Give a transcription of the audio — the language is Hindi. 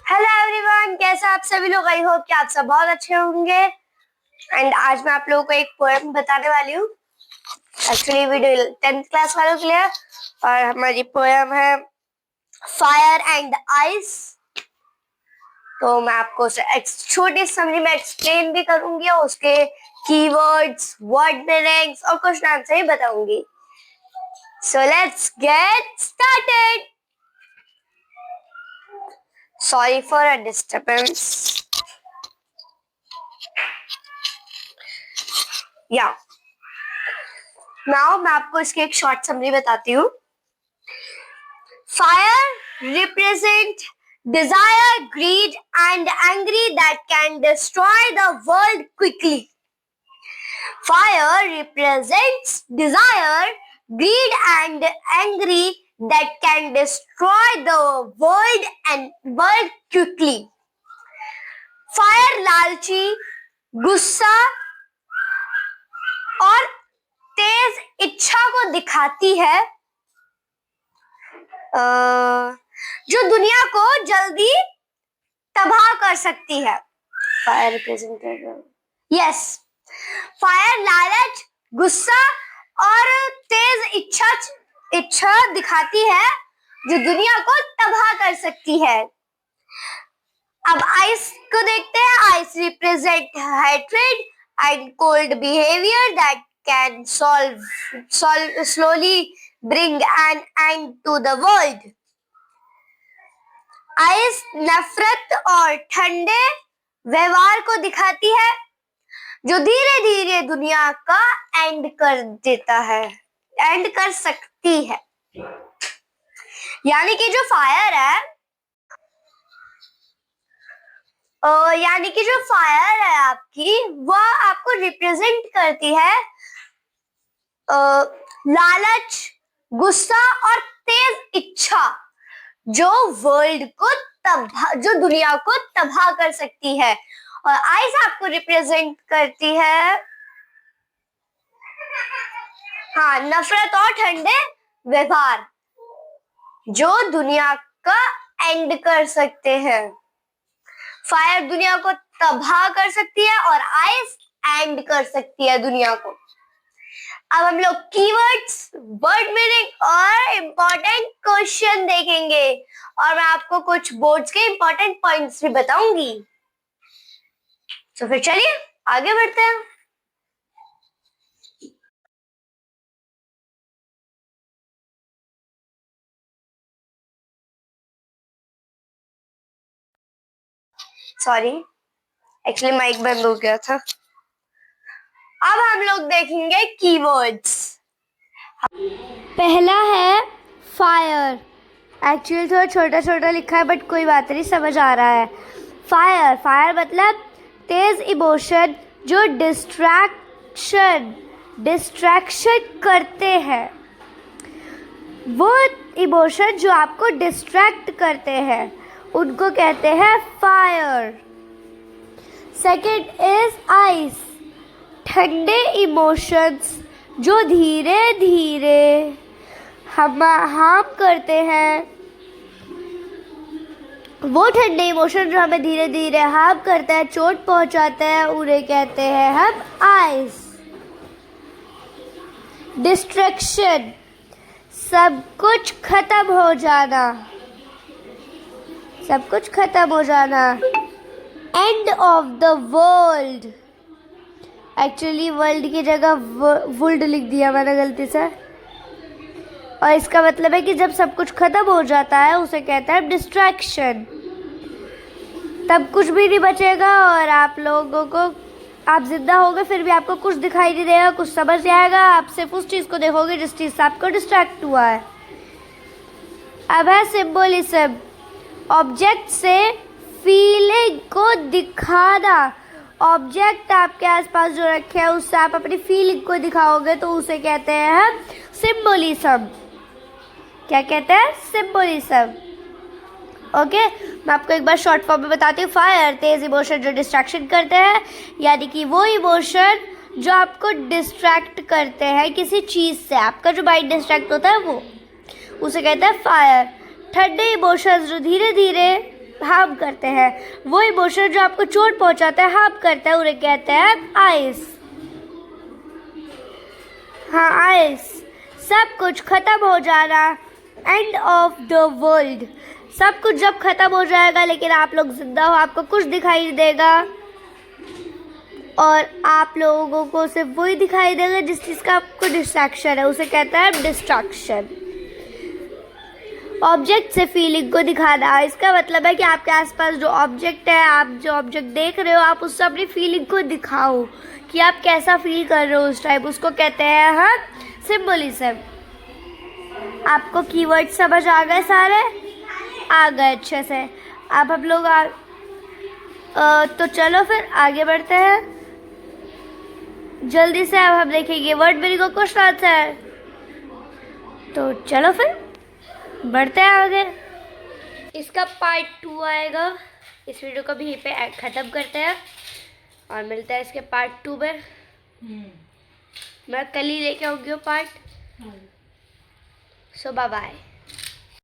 हेलो एवरीवन, कैसे आप सभी लोग। आई होप कि आप सब बहुत अच्छे होंगे। एंड आज मैं आप लोगों को एक पोएम बताने वाली हूँ। एक्चुअली वीडियो 10th क्लास वालों के लिए है और हमारी पोएम है फायर एंड आइस। तो मैं आपको छोटी समरी में एक्सप्लेन भी करूंगी और उसके कीवर्ड्स, वर्ड मीनिंग्स और क्वेश्चन आंसर ही बताऊंगी। So let's get started. Sorry for a disturbance. Yeah. Now मैं आपको इसकी एक शॉर्ट समरी बताती हूँ। Fire represent desire, greed and angry that can destroy the world quickly. Fire represents desire, greed and angry that can destroy the world quickly. Fire लालची, गुस्सा और तेज इच्छा को दिखाती है, जो दुनिया को जल्दी तबाह कर सकती है। फायर रिप्रेजेंटेटिव, यस, फायर लालच, गुस्सा और तेज इच्छा दिखाती है, जो दुनिया को तबाह कर सकती है। अब आइस को देखते हैं। Ice represent hatred and cold behaviour that can slowly bring an end to the world. Ice नफरत और ठंडे व्यवहार को दिखाती है, जो धीरे धीरे दुनिया का एंड कर देता है, एंड कर सकती है। यानी कि जो फायर है, आपकी, वह आपको रिप्रेजेंट करती है लालच, गुस्सा और तेज इच्छा, जो दुनिया को तबाह कर सकती है। और आइस आपको रिप्रेजेंट करती है नफरत और ठंडे व्यवहार, जो दुनिया का एंड कर सकते हैं। फायर दुनिया को तबाह कर सकती है और आइस एंड कर सकती है दुनिया को। अब हम लोग कीवर्ड्स, वर्ड मीनिंग और इम्पोर्टेंट क्वेश्चन देखेंगे और मैं आपको कुछ बोर्ड्स के इम्पोर्टेंट पॉइंट्स भी बताऊंगी। तो फिर चलिए आगे बढ़ते हैं। सॉरी, एक्चुअली माइक बंद हो गया था। अब हम लोग देखेंगे कीवर्ड्स। पहला है फायर। एक्चुअली थोड़ा छोटा छोटा लिखा है बट कोई बात नहीं, समझ आ रहा है। फायर मतलब तेज इमोशन जो डिस्ट्रैक्शन करते हैं, वो इमोशन जो आपको डिस्ट्रैक्ट करते हैं उनको कहते हैं फायर। सेकेंड इज आइस, ठंडे इमोशंस जो धीरे धीरे हार्म करते हैं, वो ठंडे इमोशन जो हमें धीरे धीरे हार्म करते हैं, चोट पहुंचाते हैं, उन्हें कहते हैं हम आइस। डिस्ट्रैक्शन, सब कुछ खत्म हो जाना। End of the world, actually world की जगह वुल्ड लिख दिया मैंने गलती से, और इसका मतलब है कि जब सब कुछ खत्म हो जाता है उसे कहते हैं डिस्ट्रैक्शन। तब कुछ भी नहीं बचेगा और आप जिंदा होगे फिर भी आपको कुछ दिखाई नहीं देगा, कुछ समझ नहीं आएगा, आप सिर्फ उस चीज़ को देखोगे जिस चीज़ से आपको डिस्ट्रैक्ट हुआ है। अब है सिंबोलिज्म, ऑब्जेक्ट से फीलिंग को दिखाना। ऑब्जेक्ट आपके आसपास जो रखे हैं उससे आप अपनी फीलिंग को दिखाओगे तो उसे कहते हैं हम सिंबोलिज्म। क्या कहते हैं? सिंबोलिज्म। ओके, मैं आपको एक बार शॉर्ट फॉर्म में बताती हूँ। फायर तेज इमोशन जो डिस्ट्रैक्शन करते हैं, यानी कि वो इमोशन जो आपको डिस्ट्रैक्ट करते हैं किसी चीज़ से, आपका जो माइंड डिस्ट्रैक्ट होता है वो, उसे कहते हैं फायर। ठंडे इमोशंस जो धीरे धीरे हार्म करते हैं, वो इमोशन जो आपको चोट पहुंचाता है, हार्म करता है, उन्हें कहते हैं आइस। हाँ, आइस। सब कुछ खत्म हो जाना, एंड ऑफ द वर्ल्ड। सब कुछ जब खत्म हो जाएगा लेकिन आप लोग जिंदा हो, आपको कुछ दिखाई नहीं देगा और आप लोगों को सिर्फ वही दिखाई देगा जिस चीज़ का आपको डिस्ट्रैक्शन है, उसे कहता है डिस्ट्रैक्शन। ऑब्जेक्ट से फीलिंग को दिखाना, इसका मतलब है कि आपके आसपास जो ऑब्जेक्ट है, आप जो ऑब्जेक्ट देख रहे हो, आप उससे अपनी फीलिंग को दिखाओ कि आप कैसा फील कर रहे हो उस टाइम, उसको कहते हैं हम सिंबोलिज्म। आपको कीवर्ड समझ आ गए सारे? आ गए अच्छे से। अब हम लोग तो चलो फिर आगे बढ़ते हैं जल्दी से। अब हम देखेंगे वर्ड मीनिंग और क्वेश्चन आंसर। तो चलो फिर बढ़ते हैं आगे। इसका पार्ट 2 आएगा। इस वीडियो को भी यहीं पे ख़त्म करते हैं और मिलते हैं इसके पार्ट 2 में। मैं कल ही लेके आऊँगी वो पार्ट। सो बाय बाय।